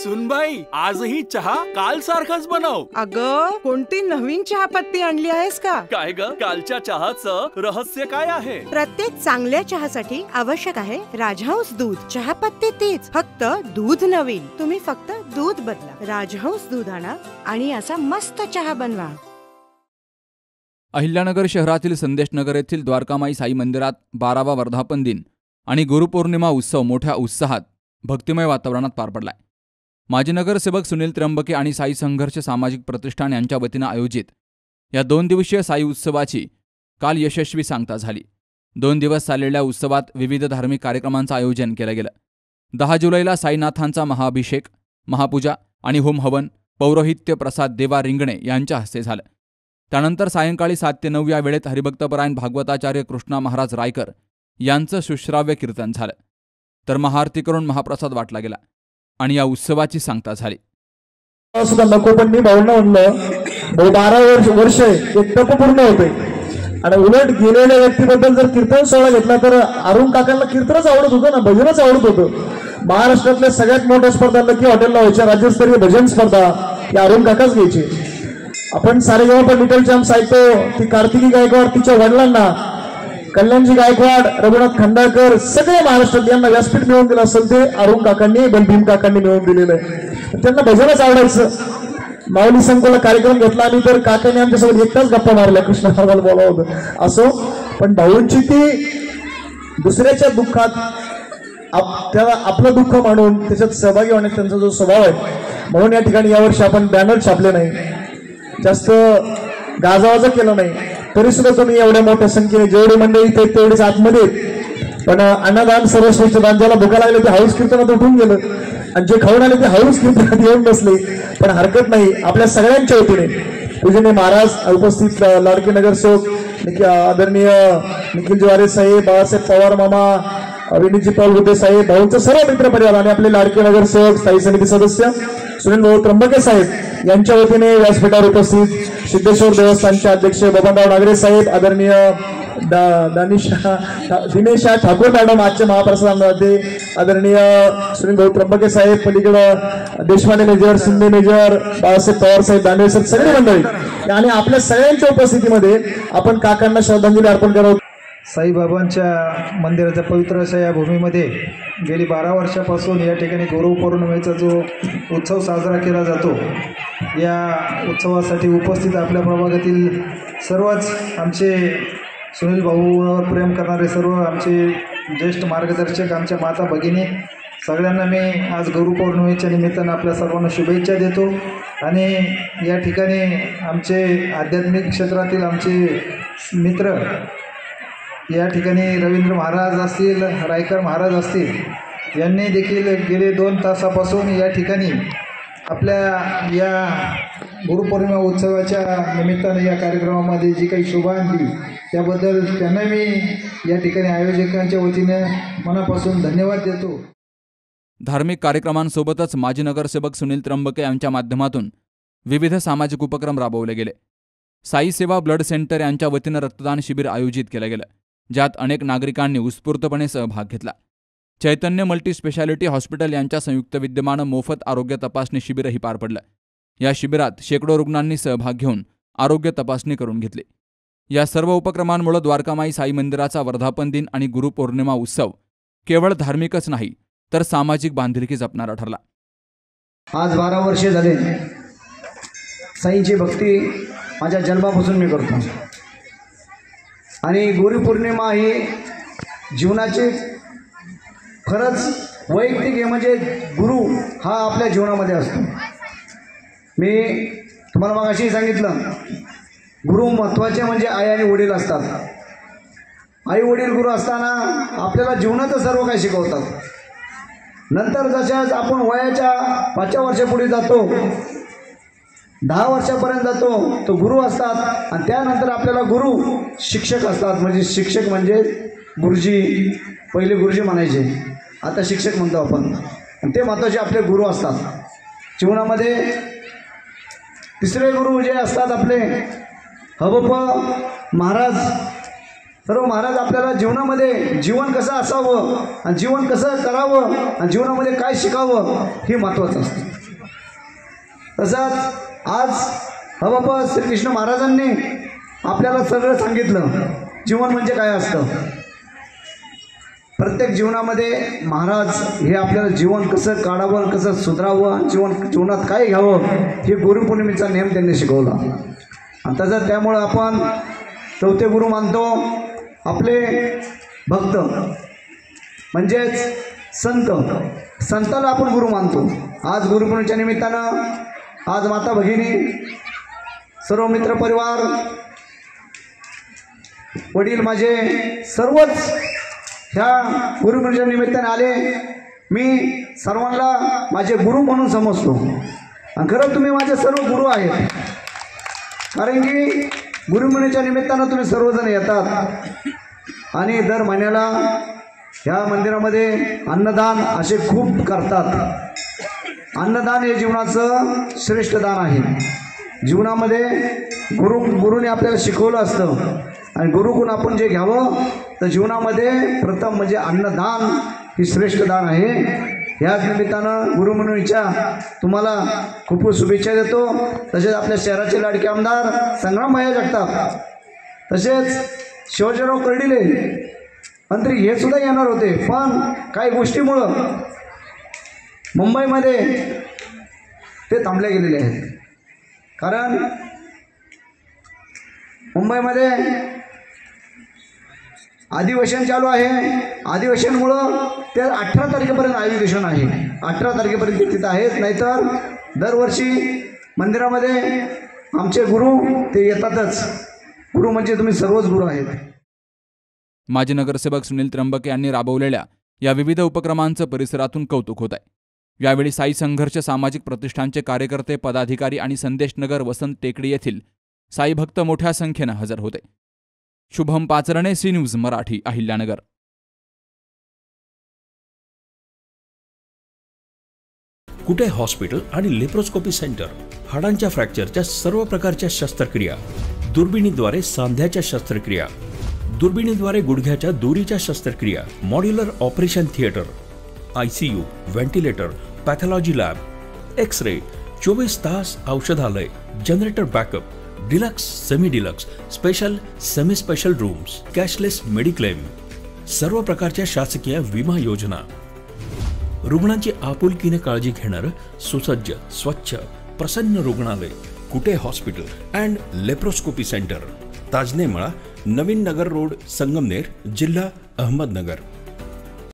सुनबाई, आजही चहा काल सारखाच बनव. अगं, कोणती नवीन चहापत्ती आणली आहेस का? काय ग, कालच्या चहाचं रहस्य काय आहे? प्रत्येक चांगल्या चहासाठी आवश्यक आहे राजहंस दूध. चहापत्ती तीच, फक्त दूध नवीन. तुम्ही फक्त दूध बदला. राजहंस दूध आणा आणि असा मस्त चहा बनवा. अहिल्यानगर शहरातील संदेशनगर येथील द्वारकामाई साई मंदिरात 12वा वर्धापन दिन आणि गुरुपौर्णिमा उत्सव मोठ्या उत्साहात भक्तिमय वातावरणात पार पडलाय. माजी नगरसेवक सुनील त्र्यंबके आणि साई संघर्ष सामाजिक प्रतिष्ठान यांच्या वतीनं आयोजित या 2 दिवसीय साई उत्सवाची काल यशस्वी सांगता झाली. 2 दिवस चाललेल्या उत्सवात विविध धार्मिक कार्यक्रमांचं आयोजन केलं गेलं. 10 जुलैला साईनाथांचा महाअभिषेक, महापूजा आणि होम हवन, पौरोहित्य प्रसाद देवा रिंगणे यांच्या हस्ते झालं. त्यानंतर सायंकाळी 7 ते 9 या वेळेत हरिभक्तपरायण भागवताचार्य कृष्णा महाराज रायकर यांचं सुश्राव्य कीर्तन झालं. तर महाआरती करून महाप्रसाद वाटला गेला आणि या उत्सवाची सांगता झाली. सुद्धा नको, पण मी भाऊंना म्हणलं 12 वर्ष एक तप पूर्ण होते आणि उलट गेलेल्या व्यक्तीबद्दल जर कीर्तन सोहळा घेतला तर अरुण काकांना कीर्तनच आवडत होतं ना, भजनच आवडत होतं. महाराष्ट्रातल्या सगळ्यात मोठ्या स्पर्धा लकी हॉटेलला व्हायच्या, राज्यस्तरीय भजन स्पर्धा या अरुण काकाच घ्यायची. आपण सारे जेव्हा पण लिटल चॅम्प्स ऐकतो, ती कार्तिकी गायकवाड तिच्या वडिलांना, कल्याणजी गायकवाड, रघुनाथ खंडाळकर, सगळे महाराष्ट्रात यांना व्यासपीठ मिळवून दिलं असेल ते अरुण काकांनी, बलभीम काकांनी मिळवून दिलेलं आहे. त्यांना भजनच आवडायचं. माऊली संकुला कार्यक्रम घेतला आणि तर काकांनी आमच्यासोबत एकटाच गप्पा मारल्या, कृष्ण महाराज बोलावं होतं असो. पण भाऊंची ती दुसऱ्याच्या दुःखात त्याला आपलं दुःख मानून त्याच्यात सहभागी होण्याचा त्यांचा जो स्वभाव आहे, म्हणून या ठिकाणी यावर्षी आपण बॅनर छापले नाही, जास्त गाजावाजा केलं नाही. तरी सुद्धा तुम्ही एवढ्या मोठ्या संख्येने जेवढी मंडळी तेवढेच आतमध्ये. पण अन्नदान सर्वश्रेष्ठ दान, ज्याला भुका लागले ते हाऊस कीर्तनात उठून गेलं आणि जे खाऊन आले ते हाऊस कीर्तनात येऊन बसले. पण हरकत नाही, आपल्या सगळ्यांच्या वतीने पूजनीय महाराज, उपस्थित लाडके नगरसेवक आदरणीय निखिल ज्वारे साहेब, बाळासाहेब पवार मामा, विनीजी पाल गुड्डे साहेब, भाऊंचं सर्व मित्र परिवार आणि आपले लाडके नगरसेवक, स्थायी समिती सदस्य सुनील भाऊ त्र्यंबके साहेब यांच्या वतीने व्यासपीठावर उपस्थित सिद्धेश्वर देवस्थानचे अध्यक्ष बबनराव नागरे साहेब, आदरणीय दिनेश ठाकूर मॅडम आजच्या महाप्रसादामध्ये, आदरणीय सुनील भाऊ त्र्यंबके साहेब, पलीकडं देशपांडे मेजर, शिंदे मेजर, बाळासाहेब पवार साहेब, दानवे साहेब, सगळी मंडळी आणि आपल्या सगळ्यांच्या उपस्थितीमध्ये आपण काकांना श्रद्धांजली अर्पण करत. साईबाबांच्या मंदिराच्या पवित्र अशा या भूमीमध्ये गेली 12 वर्षापासून या ठिकाणी गुरुपौर्णिमेचा जो उत्सव साजरा केला जातो, या उत्सवासाठी उपस्थित आपल्या प्रभागातील सर्वच आमचे सुनील भाऊवर प्रेम करणारे सर्व आमचे ज्येष्ठ मार्गदर्शक, आमच्या माता भगिनी, सगळ्यांना मी आज गुरुपौर्णिमेच्या निमित्तानं आपल्या सर्वांना शुभेच्छा देतो. आणि या ठिकाणी आमचे आध्यात्मिक क्षेत्रातील आमचे मित्र या ठिकाणी रवींद्र महाराज असतील, रायकर महाराज असतील, यांनी देखील गेले 2 तासापासून या ठिकाणी आपल्या या गुरुपौर्णिमा उत्सवाच्या निमित्ताने या कार्यक्रमामध्ये जी काही शोभा आणली त्याबद्दल त्यांना मी या ठिकाणी आयोजकांच्या वतीने मनापासून धन्यवाद देतो. धार्मिक कार्यक्रमांसोबतच माजी नगरसेवक सुनील त्र्यंबके यांच्या माध्यमातून विविध सामाजिक उपक्रम राबवले गेले. साई सेवा ब्लड सेंटर यांच्या वतीनं रक्तदान शिबिर आयोजित केलं गेलं, ज्यात अनेक नागरिकांनी उत्स्फूर्तपणे सहभाग घेतला. चैतन्य मल्टी स्पेशालिटी हॉस्पिटल यांच्या संयुक्त विद्यमानं मोफत आरोग्य तपासणी शिबिरही पार पडलं. या शिबिरात शेकडो रुग्णांनी सहभाग घेऊन आरोग्य तपासणी करून घेतली. या सर्व उपक्रमांमुळे द्वारकामाई साई मंदिराचा वर्धापन दिन आणि गुरुपौर्णिमा उत्सव केवळ धार्मिकच नाही तर सामाजिक बांधिलकी जपणारा ठरला. आज 12 वर्षे झाले साईंची भक्ती माझ्या जन्मापासून मी करतो आणि गुरुपौर्णिमा ही जीवनाचे खरंच वैयक्तिक आहे, म्हणजे गुरु हा आपल्या जीवनामध्ये असतो. मी तुम्हाला मगाशी सांगितलं, गुरु महत्त्वाचे म्हणजे आई आणि वडील असतात. आई वडील गुरु असताना आपल्याला जीवनाचं सर्व काही शिकवतात. नंतर जशाच आपण वयाच्या 5व्या वर्षापुढे जातो, 10 वर्षापर्यंत जातो, तो गुरु असतात आणि त्यानंतर आपल्याला गुरु शिक्षक असतात. म्हणजे शिक्षक म्हणजे गुरुजी, पहिले गुरुजी म्हणायचे, आता शिक्षक म्हणतो आपण. आणि ते महत्त्वाचे आपले गुरु असतात जीवनामध्ये. तिसरे गुरु जे असतात आपले हबप महाराज, सर्व महाराज आपल्याला जीवनामध्ये जीवन कसं असावं आणि जीवन कसं करावं आणि जीवनामध्ये काय शिकावं हे महत्त्वाचं असतं. तसंच आज बाबा श्रीकृष्ण महाराजांनी आपल्याला सगळं सांगितलं जीवन म्हणजे काय असतं. प्रत्येक जीवनामध्ये महाराज हे आपल्याला जीवन कसं काढावं, कसं सुधारावं, जीवनात काय घ्यावं हे गुरुपौर्णिमेचा नेम त्यांनी शिकवला. आणि तसंच त्यामुळं आपण चौथे गुरु मानतो आपले भक्त म्हणजेच संताला आपण गुरु मानतो. आज गुरुपौर्णिमेच्या निमित्तानं आज माता भगिनी, सर्व मित्र परिवार, वडील माझे सर्वच ह्या गुरुपौर्णिमेच्या निमित्ताने आले. मी सर्वांना माझे गुरु म्हणून समजतो आणि खरं तुम्ही माझे सर्व गुरु आहेत. कारण की गुरुपौर्णिमेच्या निमित्तानं तुम्ही सर्वजण येतात आणि दर महिन्याला ह्या मंदिरामध्ये अन्नदान असे खूप करतात. अन्नदान हे जीवनाचं श्रेष्ठ दान आहे. जीवनामध्ये गुरुने आपल्याला शिकवलं असतं आणि गुरुकडून आपण जे घ्यावं तर जीवनामध्ये प्रथम म्हणजे अन्नदान ही श्रेष्ठ दान आहे. ह्याच निमित्तानं गुरुपौर्णिमेच्या तुम्हाला खूप खूप शुभेच्छा देतो. तसेच आपल्या शहराचे लाडके आमदार संग्राम भैया जगताप, तसेच शिवाजीराव कर्डिले मंत्री हे सुद्धा येणार होते, पण काही गोष्टीमुळं मुंबईमध्ये ते थांबले गेलेले आहेत. कारण मुंबईमध्ये अधिवेशन चालू आहे. अधिवेशनमुळं ते 18 तारखेपर्यंत अधिवेशन आहे. 18 तारखेपर्यंत तिथं आहेत. नाहीतर दरवर्षी मंदिरामध्ये आमचे गुरु ते येतातच. गुरु म्हणजे तुम्ही सर्वच गुरु आहेत. माजी नगरसेवक सुनील त्र्यंबके यांनी राबवलेल्या या विविध उपक्रमांचं परिसरातून कौतुक होत आहे. यावेळी साई संघर्ष सामाजिक प्रतिष्ठानचे कार्यकर्ते, पदाधिकारी आणि संदेशनगर वसंत टेकडी येथील साई भक्त मोठ्या संख्येनं हजर होते. Shubham Pacharne, C news Marathi, Ahilyanagar. Kute hospital आणि लेप्रोस्कोपी सेंटर, हाडांच्या फ्रॅक्चरच्या सर्व प्रकारच्या शस्त्रक्रिया, दुर्बिणीद्वारे सांध्याच्या शस्त्रक्रिया, दुर्बिणीद्वारे गुडघ्याच्या दोरीच्या शस्त्रक्रिया, modular operation theatre, ICU, ventilator, pathology lab, x-ray, 24 तास औषधालय, generator backup, deluxe, semi deluxe, special, semi special rooms, cashless mediclaim, सर्व प्रकारच्या शासकीय विमा योजना, रुग्णांची आपुलकीने काळजी घेणारं सुसज्ज, स्वच्छ, प्रसन्न रुग्णालय, Kute hospital and laparoscopy centre, Tajane Mala, Navin Nagar road, Sangamner, जिल्हा अहमदनगर.